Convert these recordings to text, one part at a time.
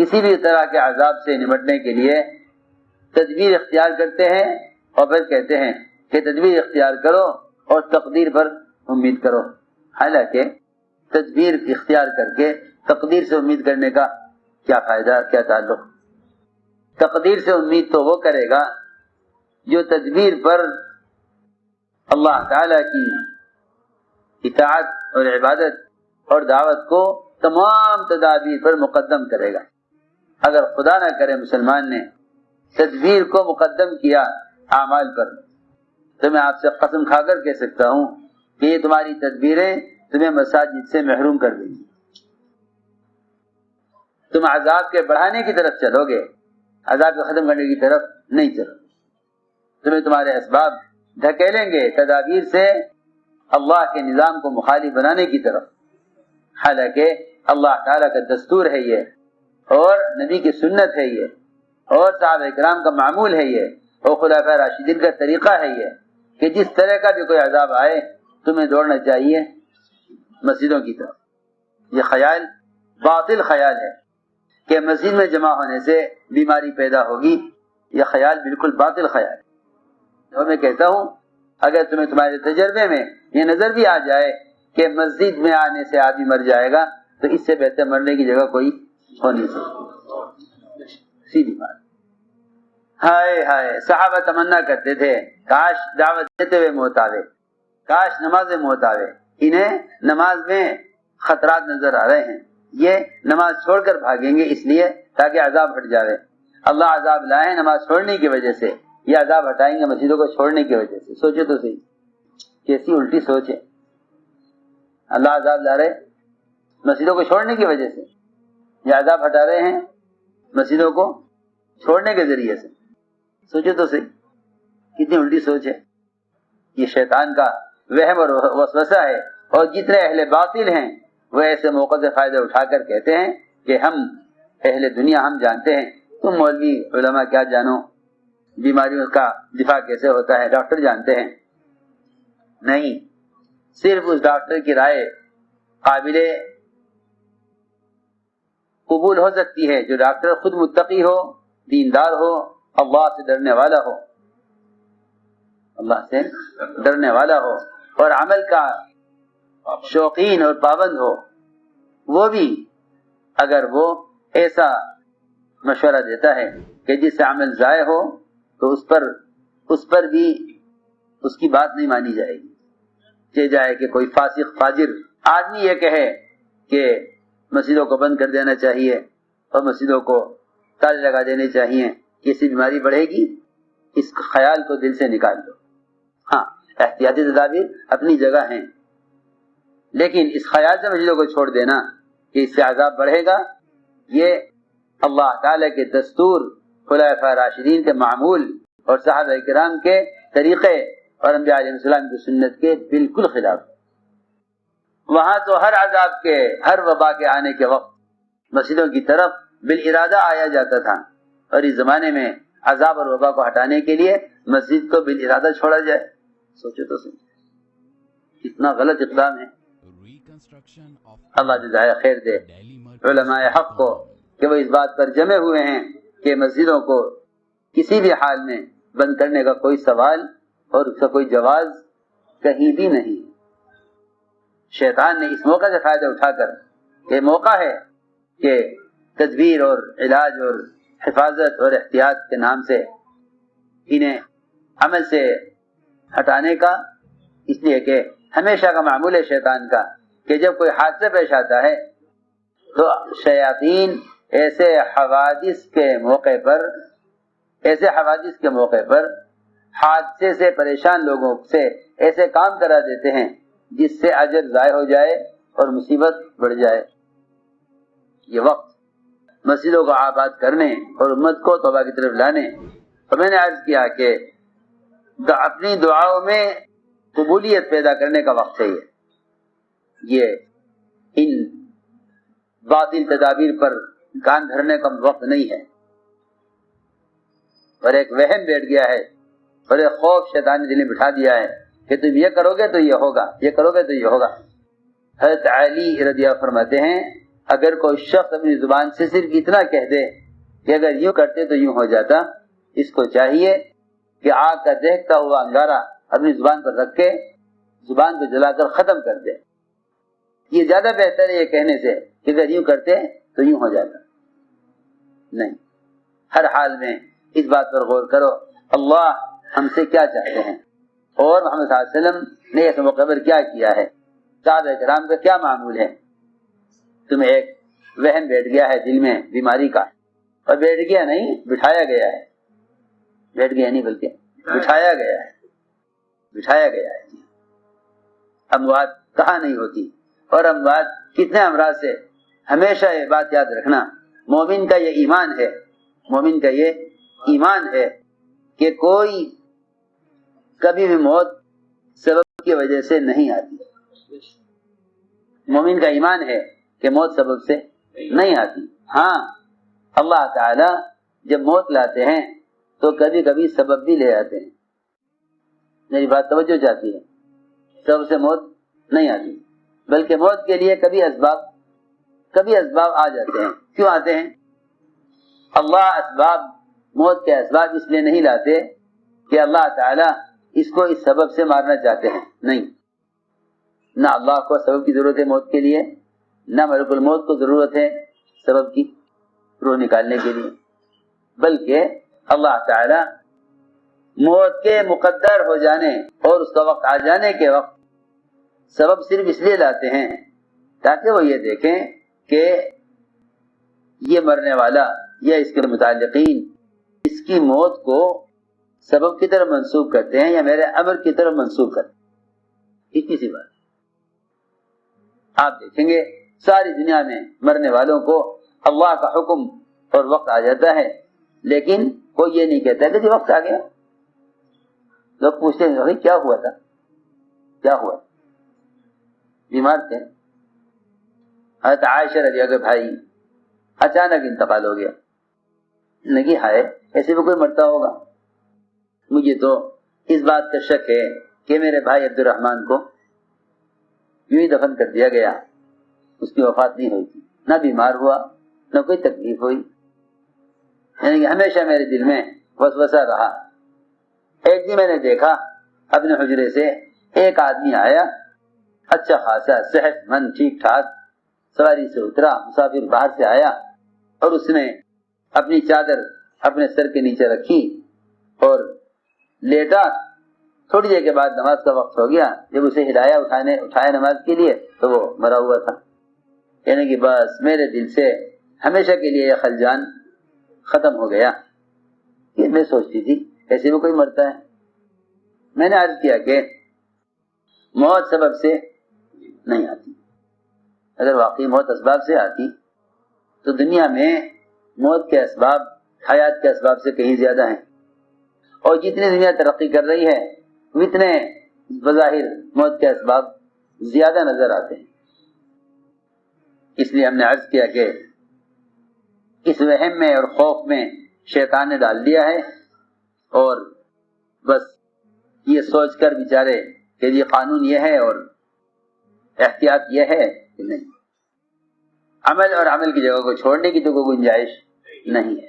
کسی بھی طرح کے عذاب سے نمٹنے کے لیے تدبیر اختیار کرتے ہیں اور پھر کہتے ہیں کہ تدبیر اختیار کرو اور تقدیر پر امید کرو. حالانکہ تدبیر اختیار کر کے تقدیر سے امید کرنے کا کیا فائدہ، کیا تعلق؟ تقدیر سے امید تو وہ کرے گا جو تدبیر پر اللہ تعالی کی اطاعت اور عبادت اور دعوت کو تمام تدابیر پر مقدم کرے گا. اگر خدا نہ کرے مسلمان نے تدبیر کو مقدم کیا اعمال پر، تو میں آپ سے قسم کھا کر کہہ سکتا ہوں کہ یہ تمہاری تدبیریں تمہیں مساجد سے محروم کر دیں گی. تم عذاب کے بڑھانے کی طرف چلو گے، عذاب کو ختم کرنے کی طرف نہیں چلو. تمہیں تمہارے اسباب دھکیلیں گے تدابیر سے اللہ کے نظام کو مخالف بنانے کی طرف. حالانکہ اللہ تعالیٰ کا دستور ہے یہ، اور نبی کی سنت ہے یہ، اور صحابہ کرام کا معمول ہے یہ، اور خلفائے راشدین کا طریقہ ہے یہ کہ جس طرح کا بھی کوئی عذاب آئے تمہیں دوڑنا چاہیے مسجدوں کی طرف. یہ خیال باطل خیال ہے کہ مسجد میں جمع ہونے سے بیماری پیدا ہوگی. یہ خیال بالکل باطل خیال ہے. اور میں کہتا ہوں اگر تمہیں تمہارے تجربے میں یہ نظر بھی آ جائے کہ مسجد میں آنے سے آدمی مر جائے گا تو اس سے بہتر مرنے کی جگہ کوئی ہو نہیں سکتی. سیدھی بات. ہائے ہائے صحابہ تمنا کرتے تھے کاش دعوت دیتے ہوئے موت آوے، کاش نماز موت آوے. انہیں نماز میں خطرات نظر آ رہے ہیں، یہ نماز چھوڑ کر بھاگیں گے اس لیے تاکہ عذاب ہٹ جاوے. اللہ عذاب لائے نماز چھوڑنے کی وجہ سے، یہ عذاب ہٹائیں گے مسجدوں کو چھوڑنے کی وجہ سے. سوچو تو صحیح، کیسی الٹی سوچ ہے. اللہ عذاب لا رہے مسجدوں کو چھوڑنے کی وجہ سے، یہ عذاب ہٹا رہے ہیں مسجدوں کو چھوڑنے کے ذریعے سے. سوچو تو صحیح کتنی الٹی سوچ ہے. یہ شیطان کا وہم اور وسوسہ ہے. اور جتنے اہل باطل ہیں وہ ایسے موقع سے فائدہ اٹھا کر کہتے ہیں کہ ہم اہل دنیا ہم جانتے ہیں، تم مولوی علماء کیا جانو، بیماریوں کا دفاع کیسے ہوتا ہے ڈاکٹر جانتے ہیں. نہیں، صرف اس ڈاکٹر کی رائے قابل قبول ہو سکتی ہے جو ڈاکٹر خود متقی ہو، دیندار ہو، اللہ سے ڈرنے والا ہو، اللہ سے ڈرنے والا ہو اور عمل کا شوقین اور پابند ہو. وہ بھی اگر وہ ایسا مشورہ دیتا ہے کہ جس سے عمل ضائع ہو تو اس پر بھی اس کی بات نہیں مانی جائے گی. چاہے جائے کہ کوئی فاسق فاجر آدمی یہ کہے کہ مسجدوں کو بند کر دینا چاہیے اور مسجدوں کو تالے لگا دینے چاہیے، کسی بیماری بڑھے گی، اس خیال کو دل سے نکال دو. ہاں احتیاطی تدابیر اپنی جگہ ہیں، لیکن اس خیال سے مسجدوں کو چھوڑ دینا کہ اس سے عذاب بڑھے گا، یہ اللہ تعالی کے دستور، خلفائے راشدین کے معمول اور صحابہ کرام کے طریقے اور انبیاء علیہ السلام کی سنت کے بالکل خلاف. وہاں تو ہر عذاب کے، ہر وبا کے آنے کے وقت مسجدوں کی طرف بالارادہ آیا جاتا تھا، اور اس زمانے میں عذاب اور وبا کو ہٹانے کے لیے مسجد کو بالارادہ چھوڑا جائے. سوچو تو صحیح کتنا غلط اقدام ہے. اللہ جزائے خیر دے علماء حق کو کہ وہ اس بات پر جمے ہوئے ہیں کہ مسجدوں کو کسی بھی حال میں بند کرنے کا کوئی سوال اور اس کا کوئی جواز کہیں بھی نہیں. شیطان نے اس موقع سے فائدہ اٹھا کر، یہ موقع ہے کہ تدبیر اور علاج اور حفاظت اور احتیاط کے نام سے انہیں عمل سے ہٹانے کا، اس لیے کہ ہمیشہ کا معمول ہے شیطان کا کہ جب کوئی حادثہ پیش آتا ہے تو شیاطین ایسے حوادث کے موقع پر حادثے سے پریشان لوگوں سے ایسے کام کرا دیتے ہیں جس سے اجر ضائع ہو جائے اور مصیبت بڑھ جائے. یہ وقت مسجدوں کو آباد کرنے اور امت کو توبہ کی طرف لانے، اور میں نے عرض کیا کہ اپنی دعاؤں میں قبولیت پیدا کرنے کا وقت ہے. یہ ان باطل تدابیر پر کان دھرنے کا وقت نہیں ہے. اور ایک وہم بیٹھ گیا ہے اور ایک خوف شیطان نے دل میں بٹھا دیا ہے کہ تم یہ کرو گے تو یہ ہوگا، یہ کرو گے تو یہ ہوگا. حضرت علی رضی اللہ فرماتے ہیں اگر کوئی شخص اپنی زبان سے صرف اتنا کہہ دے کہ اگر یوں کرتے تو یوں ہو جاتا، اس کو چاہیے کہ آگ کا دیکھتا ہوا انگارہ اپنی زبان پر رکھ کے زبان کو جلا کر ختم کر دے۔ یہ زیادہ بہتر ہے یہ کہنے سے کہ اگر یوں کرتے تو یوں ہو جاتا۔ نہیں، ہر حال میں اس بات پر غور کرو اللہ ہم سے کیا چاہتے ہیں اور محمد صلی اللہ علیہ وسلم نے اس موقع پر کیا کیا ہے، صحابہ کرام کا کیا معمول ہے۔ تمہیں ایک وہم بیٹھ گیا ہے دل میں بیماری کا، اور بیٹھ گیا نہیں، بٹھایا گیا ہے، بیٹھ گیا نہیں بلکہ بٹھایا گیا ہے، بٹھایا گیا ہے۔ اموات کہاں نہیں ہوتی، اور اموات کتنے امراض سے۔ ہمیشہ یہ بات یاد رکھنا، مومن کا یہ ایمان ہے، مومن کا یہ ایمان ہے کہ کوئی کبھی بھی موت سبب کی وجہ سے نہیں آتی۔ مومن کا ایمان ہے کہ موت سبب سے نہیں آتی۔ ہاں، اللہ تعالی جب موت لاتے ہیں تو کبھی کبھی سبب بھی لے آتے ہیں۔ میری بات توجہ چاہتی ہے، سبب سے موت نہیں آتی، بلکہ موت کے لیے کبھی اسباب آ جاتے ہیں۔ کیوں آتے ہیں؟ اللہ موت کے اسباب اس لیے نہیں لاتے کہ اللہ تعالی اس کو اس سبب سے مارنا چاہتے ہیں، نہیں، نہ اللہ کو سبب کی ضرورت ہے موت کے لیے، نہ ملک الموت کو ضرورت ہے سبب کی روح نکالنے کے لیے، بلکہ اللہ تعالی موت کے مقدر ہو جانے اور اس کا وقت آ جانے کے وقت سبب صرف اس لیے لاتے ہیں تاکہ وہ یہ دیکھیں کہ یہ مرنے والا یا اس کے متعلقین اس کی موت کو سبب کی طرف منسوب کرتے ہیں یا میرے امر کی طرف منسوب کرتے ہیں۔ اتنی سی بات۔ آپ دیکھیں گے ساری دنیا میں مرنے والوں کو اللہ کا حکم اور وقت آ جاتا ہے، لیکن کوئی یہ نہیں کہتا کہ جو وقت آ گیا۔ لوگ پوچھتے ہیں بھائی کیا ہوا تھا، کیا ہوا؟ بیمار تھے، حضرت عائشہ رضی اللہ عنہا کے بھائی اچانک انتقال ہو گیا۔ نہیں ہائے، ایسے بھی کوئی مرتا ہوگا؟ مجھے تو اس بات کا شک ہے کہ میرے بھائی عبد الرحمن کو یوں ہی دفن کر دیا گیا، اس کی وفات نہیں ہوئی تھی، نہ بیمار ہوا نہ کوئی تکلیف ہوئی، یعنی کہ ہمیشہ میرے دل میں وسوسہ رہا۔ ایک دن میں نے دیکھا اپنے حجرے سے ایک آدمی آیا، اچھا خاصا صحت مند ٹھیک ٹھاک، سواری سے اترا، مسافر باہر سے آیا، اور اس نے اپنی چادر اپنے سر کے نیچے رکھی اور لیٹا۔ تھوڑی دیر کے بعد نماز کا وقت ہو گیا، جب اسے ہلایا اٹھایا نماز کے لیے تو وہ مرا ہوا تھا، یعنی کہ بس میرے دل سے ہمیشہ کے لیے یہ خلجان ختم ہو گیا۔ یہ میں سوچتی تھی ایسے بھی کوئی مرتا ہے؟ میں نے عرض کیا کہ موت سبب سے نہیں آتی۔ اگر واقعی موت اسباب سے آتی تو دنیا میں موت کے اسباب حیات کے اسباب سے کہیں زیادہ ہیں، اور جتنی دنیا ترقی کر رہی ہے اتنے بظاہر موت کے اسباب زیادہ نظر آتے ہیں۔ اس لیے ہم نے عرض کیا کہ اس وہم میں اور خوف میں شیطان نے ڈال دیا ہے، اور بس یہ سوچ کر بیچارے کہ یہ قانون یہ ہے اور احتیاط یہ ہے کہ نہیں، عمل اور عمل کی جگہ کو چھوڑنے کی تو کوئی گنجائش نہیں ہے۔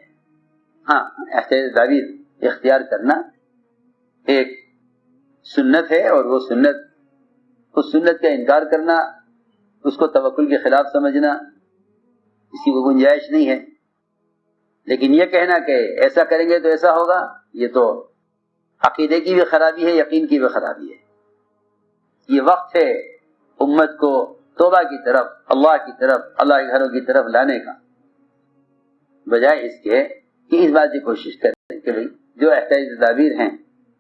ہاں، احتیاط تعبیر اختیار کرنا ایک سنت ہے، اور وہ سنت، اس سنت کا انکار کرنا، اس کو توکل کے خلاف سمجھنا، اس کی کوئی گنجائش نہیں ہے۔ لیکن یہ کہنا کہ ایسا کریں گے تو ایسا ہوگا، یہ تو عقیدے کی بھی خرابی ہے، یقین کی بھی خرابی ہے۔ یہ وقت ہے امت کو توبہ کی طرف، اللہ کی طرف، اللہ کے گھروں کی طرف لانے کا، بجائے اس کے کہ اس بات کی کوشش کریں کہ بھئی جو احتیاطی تدابیر ہیں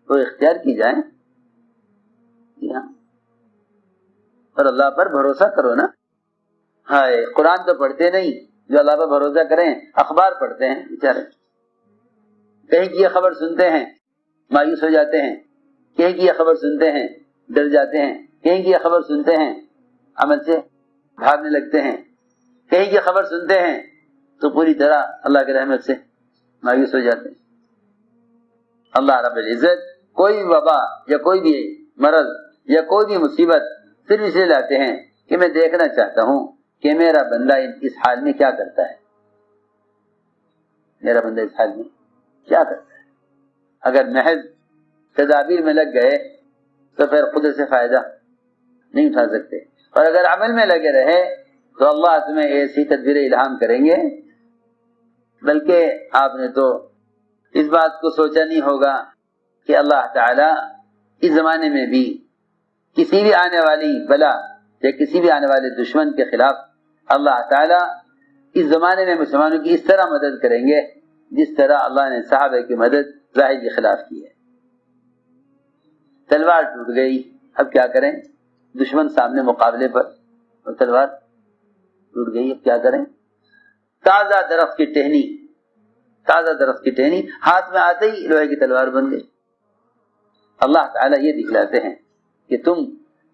وہ اختیار کی جائیں، اور اللہ پر بھروسہ کرو نا۔ ہائے، قرآن تو پڑھتے نہیں، جو اللہ پر بھروسہ کریں اخبار پڑھتے ہیں بیچارے، کہیں کی یہ خبر سنتے ہیں مایوس ہو جاتے ہیں، کہیں کی یہ خبر سنتے ہیں ڈر جاتے ہیں، کہیں کی یہ خبر سنتے ہیں عمل سے بھاگنے لگتے ہیں، کہیں کی خبر سنتے ہیں تو پوری طرح اللہ کی رحمت سے مایوس ہو جاتے ہیں۔ اللہ رب العزت کوئی بھی وبا یا کوئی بھی مرض یا کوئی بھی مصیبت صرف اس لیے لاتے ہیں کہ میں دیکھنا چاہتا ہوں کہ میرا بندہ اس حال میں کیا کرتا ہے، میرا بندہ اس حال میں کیا کرتا ہے۔ اگر محض تدابیر میں لگ گئے تو پھر خود سے فائدہ نہیں اٹھا سکتے، اور اگر عمل میں لگے رہے تو اللہ تمہیں ایسی تدبیر الہام کریں گے، بلکہ آپ نے تو اس بات کو سوچا نہیں ہوگا کہ اللہ تعالی اس زمانے میں بھی کسی بھی آنے والی بلا یا کسی بھی آنے والے دشمن کے خلاف اللہ تعالی اس زمانے میں مسلمانوں کی اس طرح مدد کریں گے جس طرح اللہ نے صحابہ کی مدد زاہد کے خلاف کی ہے۔ تلوار ٹوٹ گئی، اب کیا کریں؟ دشمن سامنے مقابلے پر اور تلوار ٹوٹ گئی، اب کیا کریں؟ تازہ درخت کی ٹہنی، تازہ درخت کی ٹہنی ہاتھ میں آتے ہی لوہے کی تلوار بن گئی۔ اللہ تعالیٰ یہ دکھلاتے ہیں کہ تم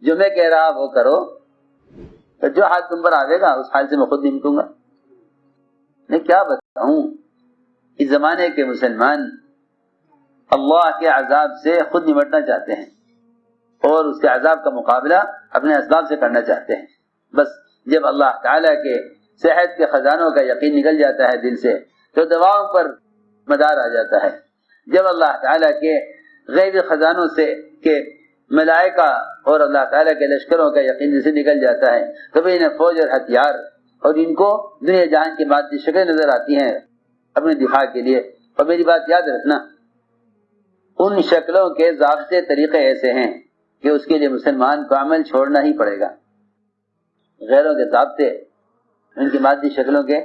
جو میں کہہ رہا وہ کرو، تو جو حال تم پر آئے گا اس حال سے میں خود نمٹوں گا۔ میں کیا بتاؤں، اس زمانے کے مسلمان اللہ کے عذاب سے خود نمٹنا چاہتے ہیں اور اس کے عذاب کا مقابلہ اپنے اسباب سے کرنا چاہتے ہیں۔ بس جب اللہ تعالیٰ کے صحت کے خزانوں کا یقین نکل جاتا ہے دل سے تو دواؤں پر مدار آ جاتا ہے۔ جب اللہ تعالیٰ کے غیبی خزانوں سے کہ ملائکہ اور اللہ تعالیٰ کے لشکروں کا یقین دل سے نکل جاتا ہے تو بھی انہیں فوج اور ہتھیار اور ان کو دنیا جہان کی مادی شکلیں نظر آتی ہیں اپنے دفاع کے لیے۔ اور میری بات یاد رکھنا، ان شکلوں کے ضابطے طریقے ایسے ہیں کہ اس کے لیے مسلمان کو عمل چھوڑنا ہی پڑے گا۔ غیروں کے ضابطے، ان کی مادی شکلوں کے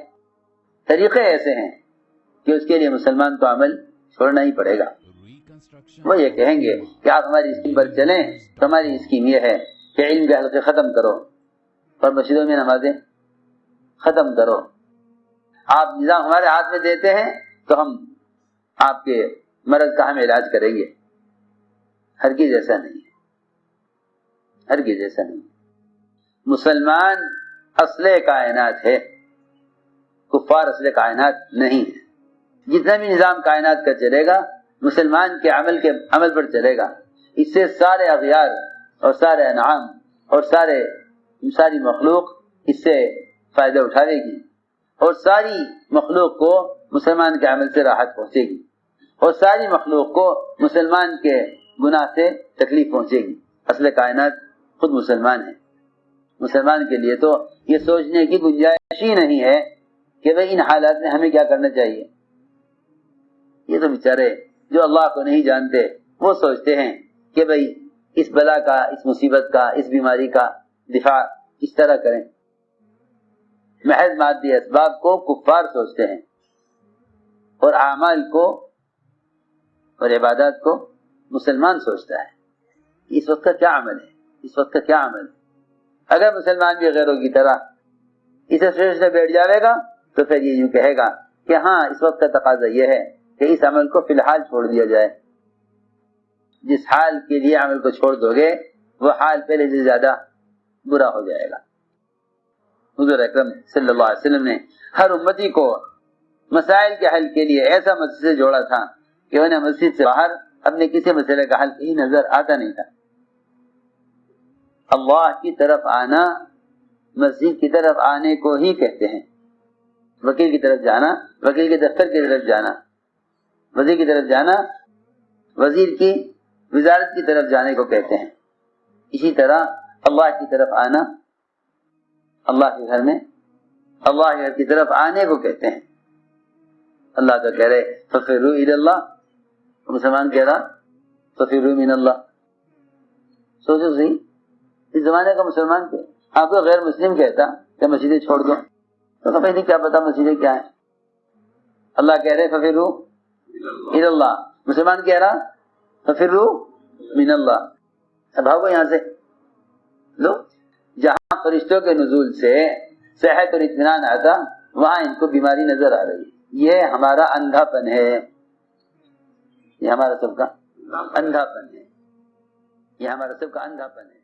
طریقے ایسے ہیں کہ اس کے لیے مسلمان کو عمل چھوڑنا ہی پڑے گا۔ وہ یہ کہیں گے کہ آپ ہماری اسکیم پر چلیں تو ہماری اسکیم یہ ہے کہ علم کے حلقے ختم کرو اور مسجدوں میں نمازیں ختم کرو۔ آپ نظام ہمارے ہاتھ میں دیتے ہیں تو ہم آپ کے مرض کا ہم علاج کریں گے۔ ہرگز ایسا نہیں ہے، ہرگز ایسا نہیں۔ مسلمان اصل کائنات ہے، کفار اصل کائنات نہیں ہے۔ جتنا بھی نظام کائنات کا چلے گا مسلمان کے عمل پر چلے گا۔ اس سے سارے اغیار اور سارے انعام اور ساری مخلوق اس سے فائدہ اٹھاوے گی، اور ساری مخلوق کو مسلمان کے عمل سے راحت پہنچے گی، اور ساری مخلوق کو مسلمان کے گناہ سے تکلیف پہنچے گی۔ اصل کائنات خود مسلمان ہے۔ مسلمان کے لیے تو یہ سوچنے کی گنجائش ہی نہیں ہے کہ بھئی ان حالات میں ہمیں کیا کرنا چاہیے۔ یہ تو بیچارے جو اللہ کو نہیں جانتے وہ سوچتے ہیں کہ بھئی اس بلا کا، اس مصیبت کا، اس بیماری کا دفاع اس طرح کریں۔ محض مادی اسباب کو کفار سوچتے ہیں اور اعمال کو اور عبادات کو مسلمان سوچتا ہے۔ اس وقت کا کیا عمل ہے، اس وقت کا کیا عمل ہے؟ اگر مسلمان بھی غیروں کی طرح اسے سوچنے بیٹھ جاوے گا تو پھر یہ یوں کہے گا کہ ہاں اس وقت کا تقاضا یہ ہے کہ اس عمل کو فی الحال چھوڑ دیا جائے۔ جس حال کے لیے عمل کو چھوڑ دو گے وہ حال پہلے سے زیادہ برا ہو جائے گا۔ حضور اکرم صلی اللہ علیہ وسلم نے ہر امتی کو مسائل کے حل کے لیے ایسا مسجد سے جوڑا تھا کہ انہیں مسجد سے باہر اپنے کسی مسئلے کا حل کہیں نظر آتا نہیں تھا۔ اللہ کی طرف آنا مسجد کی طرف آنے کو ہی کہتے ہیں۔ وکیل کی طرف جانا، وکیل کے دفتر کی طرف جانا، وزیر کی طرف جانا، وزیر کی وزارت کی طرف جانے کو کہتے ہیں۔ اسی طرح اللہ کی طرف آنا، اللہ کے گھر میں اللہ کے گھر کی طرف آنے کو کہتے ہیں۔ اللہ تو کہہ رہے ففروا الی اللہ، مسلمان کہہ رہا ففروا من اللہ۔ سوچو صحیح، اس زمانے کا مسلمان کہ آپ کو غیر مسلم کہتا کہ مسجدیں چھوڑ دو تو کبھی نہیں کیا پتا مسجدیں کیا ہیں۔ اللہ کہہ رہے ففروا الی اللہ، مسلمان کہہ رہا ففروا من اللہ۔ اب بھاگو یہاں سے۔ لو جہاں فرشتوں کے نزول سے صحت اور اطمینان آتا وہاں ان کو بیماری نظر آ رہی۔ یہ ہمارا اندھا پن ہے، یہ ہمارا سب کا اندھا پن ہے، یہ ہمارا سب کا اندھا پن ہے۔